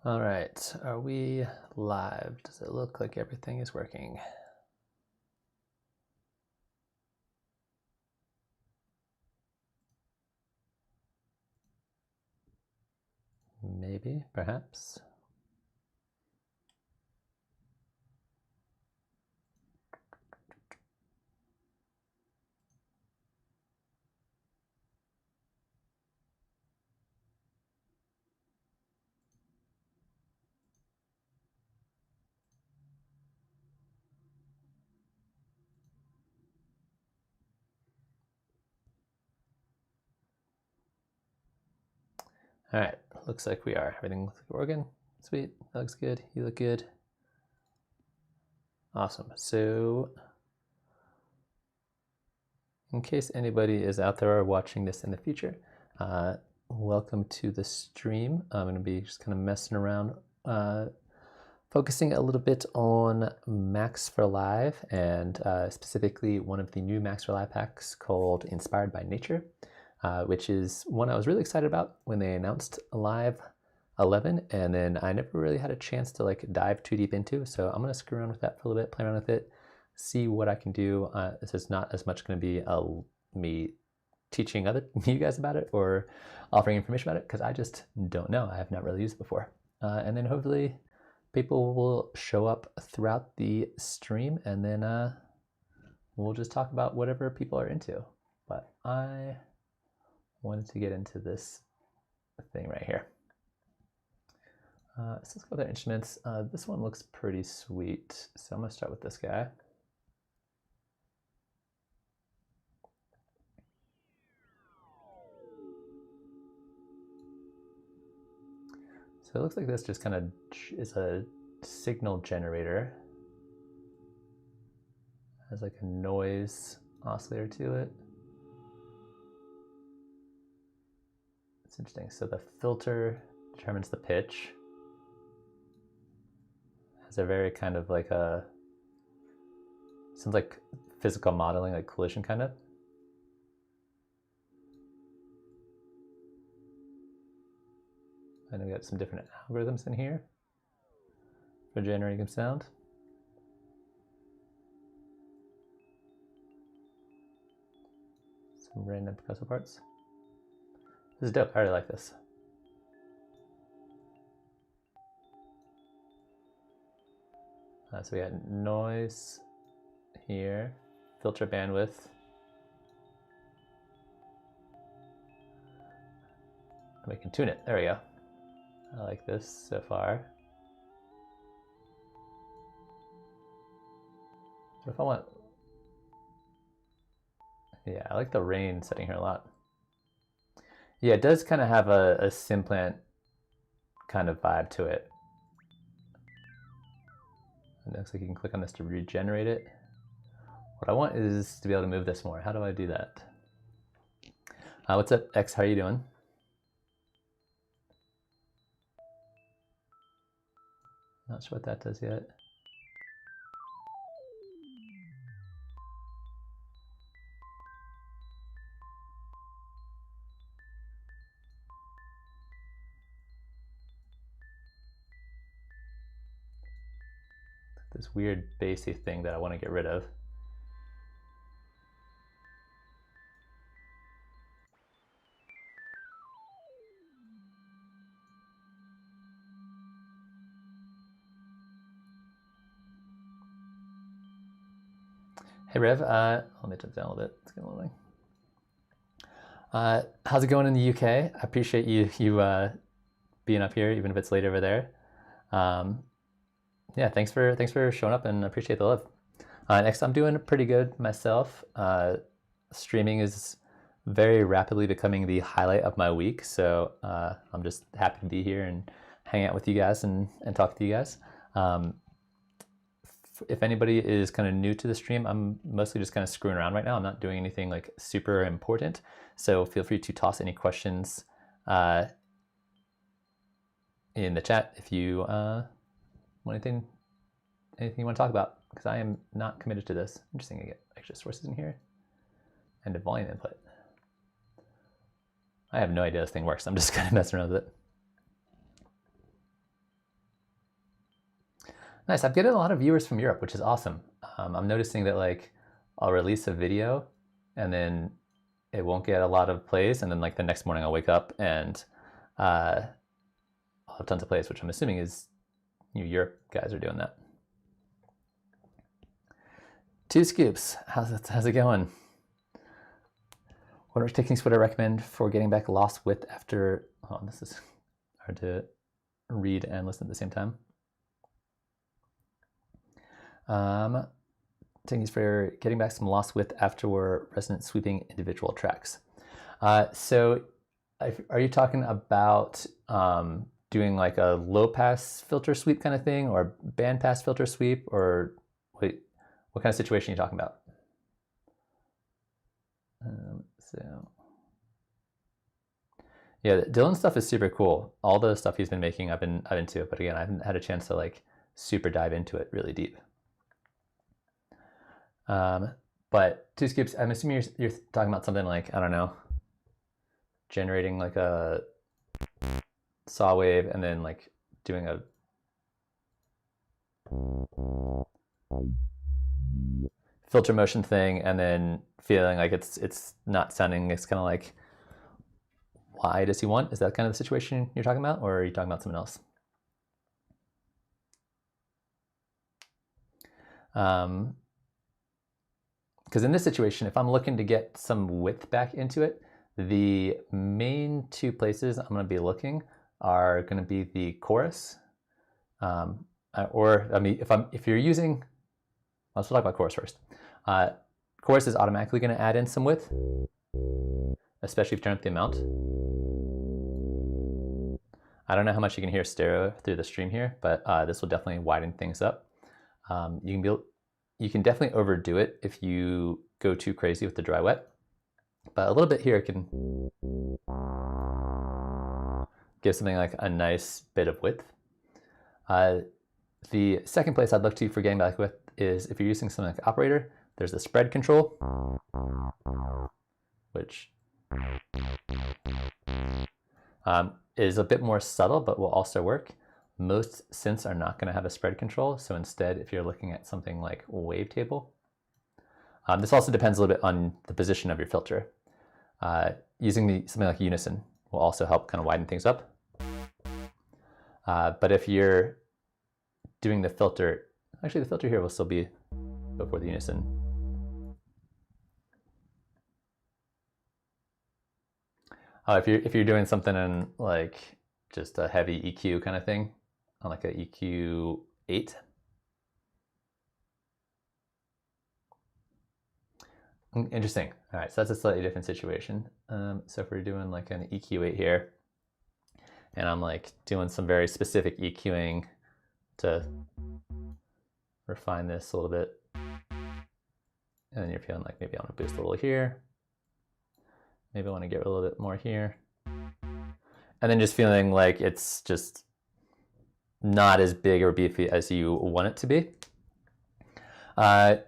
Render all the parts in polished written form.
All right, are we live? Does it look like everything is working? Maybe, perhaps. All right, looks like we are. Everything looks like we're working. Sweet, that looks good. You look good. Awesome. So, in case anybody is out there watching this in the future, welcome to the stream. I'm going to be just kind of messing around, focusing a little bit on Maxforlive and specifically one of the new Maxforlive packs called Inspired by Nature. Which is one I was really excited about when they announced Live 11, and then I never really had a chance to like dive too deep into. So I'm gonna screw around with that for a little bit, play around with it, see what I can do. This is not as much going to be me teaching you guys about it or offering information about it because I just don't know. I have not really used it before, and then hopefully people will show up throughout the stream, and then we'll just talk about whatever people are into. But I wanted to get into this thing right here. So let's go with our instruments. This one looks pretty sweet. So I'm gonna start with this guy. So it looks like this just kind of is a signal generator. Has like a noise oscillator to it. It's interesting. So the filter determines the pitch. Has a very kind of like a, sounds like physical modeling, like collision kind of. And we got some different algorithms in here for generating sound. Some random percussive parts. This is dope. I really like this. So we got noise here, filter bandwidth. We can tune it. There we go. I like this so far. What if I want... Yeah, I like the rain setting here a lot. Yeah, it does kind of have a Simplant kind of vibe to it. It looks like you can click on this to regenerate it. What I want is to be able to move this more. How do I do that? What's up, X? How are you doing? Not sure what that does yet. This weird bassy thing that I want to get rid of. Hey Rev, let me jump down a little bit. It's getting a little late. How's it going in the UK? I appreciate you being up here, even if it's late over there. Yeah, thanks for showing up and appreciate the love. Next, I'm doing pretty good myself. Streaming is very rapidly becoming the highlight of my week, so I'm just happy to be here and hang out with you guys and talk to you guys. If anybody is kind of new to the stream, I'm mostly just kind of screwing around right now. I'm not doing anything like super important, so feel free to toss any questions in the chat if you want anything you want to talk about, because I am not committed to this. Interesting, I get extra sources in here and a volume input. I have no idea this thing works. I'm just kind of messing around with it. Nice. I'm getting a lot of viewers from Europe, which is awesome. I'm noticing that like I'll release a video and then it won't get a lot of plays, and then like the next morning I'll wake up and I'll have tons of plays, which I'm assuming is Europe guys are doing that. Two Scoops, how's it going? What techniques would I recommend for getting back lost width after? Oh, this is hard to read and listen at the same time. Techniques for getting back some lost width after we're resonant sweeping individual tracks. So are you talking about doing like a low pass filter sweep kind of thing, or band pass filter sweep, or what kind of situation are you talking about? So yeah, Dylan's stuff is super cool. All the stuff he's been making, I've been into it, but again, I haven't had a chance to like super dive into it really deep. But Two Scoops, I'm assuming you're talking about something like, I don't know, generating like a saw wave and then like doing a filter motion thing and then feeling like it's not sounding, it's kind of like, why does he want? Is that kind of the situation you're talking about, or are you talking about something else? Because in this situation, if I'm looking to get some width back into it, the main two places I'm going to be looking are going to be the chorus, or I mean, if you're using, let's talk about chorus first. Chorus is automatically going to add in some width, especially if you turn up the amount. I don't know how much you can hear stereo through the stream here, but this will definitely widen things up. You can definitely overdo it if you go too crazy with the dry wet, but a little bit here can give something like a nice bit of width. The second place I'd look to for getting back width is if you're using something like operator. There's the spread control, which is a bit more subtle, but will also work. Most synths are not going to have a spread control, so instead, if you're looking at something like wavetable, this also depends a little bit on the position of your filter. Using something like unison will also help kind of widen things up. But if you're doing the filter, actually the filter here will still be before the unison. If you're doing something in like just a heavy EQ kind of thing, on like a EQ 8. Interesting. All right, so that's a slightly different situation. So if we're doing like an EQ 8 here, and I'm like doing some very specific EQing to refine this a little bit, and then you're feeling like maybe I want to boost a little here, maybe I want to get a little bit more here, and then just feeling like it's just not as big or beefy as you want it to be.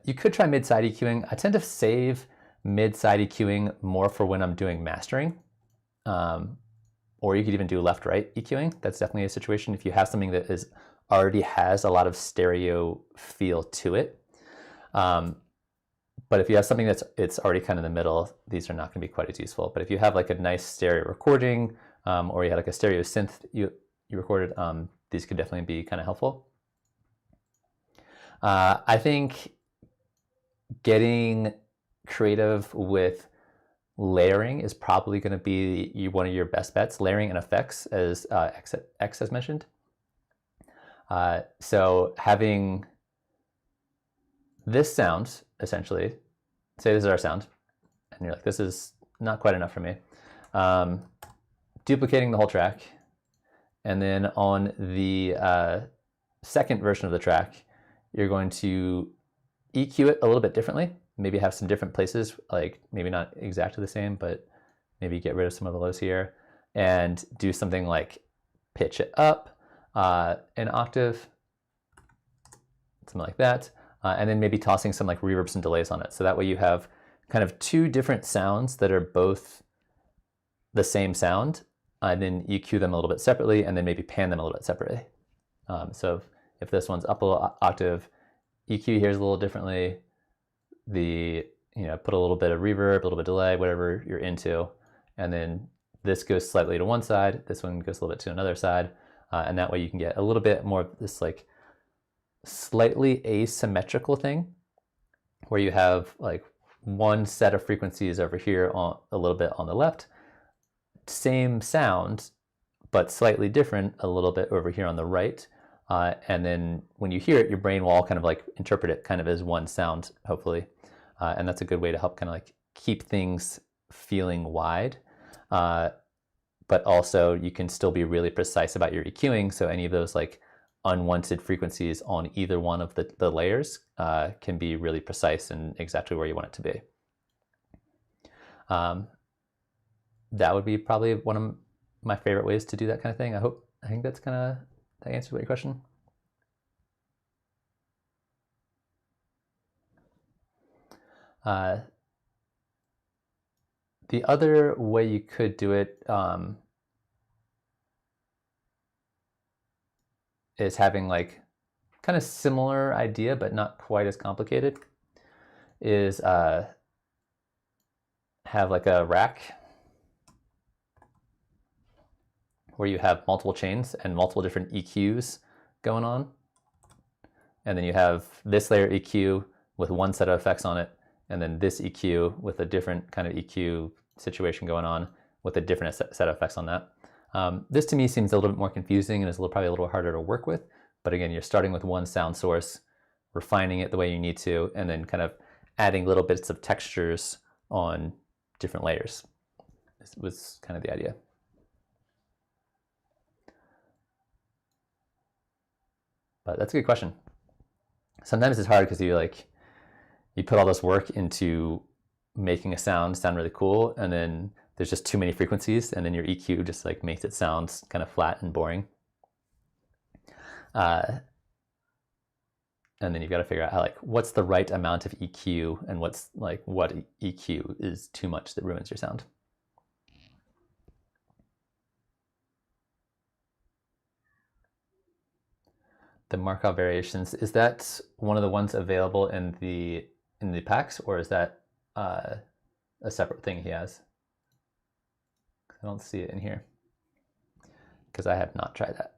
You could try mid-side EQing. I tend to save mid-side EQing more for when I'm doing mastering. Or you could even do left-right EQing. That's definitely a situation if you have something that already has a lot of stereo feel to it. But if you have something it's already kind of in the middle, these are not going to be quite as useful. But if you have like a nice stereo recording, or you had like a stereo synth you recorded, these could definitely be kind of helpful. I think getting creative with layering is probably going to be one of your best bets. Layering and effects, as X has mentioned. So having this sound, essentially, say this is our sound, and you're like, this is not quite enough for me. Duplicating the whole track, and then on the second version of the track, you're going to EQ it a little bit differently. Maybe have some different places, like maybe not exactly the same, but maybe get rid of some of the lows here and do something like pitch it up an octave, something like that. And then maybe tossing some like reverbs and delays on it. So that way you have kind of two different sounds that are both the same sound, and then EQ them a little bit separately, and then maybe pan them a little bit separately. So if this one's up a little octave, EQ here's a little differently. Put a little bit of reverb, a little bit of delay, whatever you're into, and then this goes slightly to one side, this one goes a little bit to another side, and that way you can get a little bit more of this like slightly asymmetrical thing, where you have like one set of frequencies over here on a little bit on the left, same sound, but slightly different a little bit over here on the right. And then when you hear it, your brain will all kind of like interpret it kind of as one sound, hopefully. And that's a good way to help kind of like keep things feeling wide. But also you can still be really precise about your EQing. So any of those like unwanted frequencies on either one of the layers can be really precise and exactly where you want it to be. That would be probably one of my favorite ways to do that kind of thing. I think that's kind of, that answers your question. The other way you could do it is having like kind of similar idea, but not quite as complicated, is have like a rack where you have multiple chains and multiple different EQs going on. And then you have this layer EQ with one set of effects on it, and then this EQ with a different kind of EQ situation going on with a different set of effects on that. This to me seems a little bit more confusing and is probably a little harder to work with. But again, you're starting with one sound source, refining it the way you need to, and then kind of adding little bits of textures on different layers. This was kind of the idea. But that's a good question. Sometimes it's hard because you put all this work into making a sound really cool, and then there's just too many frequencies, and then your EQ just like makes it sound kind of flat and boring. And then you've got to figure out how, like, what's the right amount of EQ and what's like what EQ is too much that ruins your sound. The Markov variations, is that one of the ones available in the packs, or is that a separate thing he has? I don't see it in here because I have not tried that.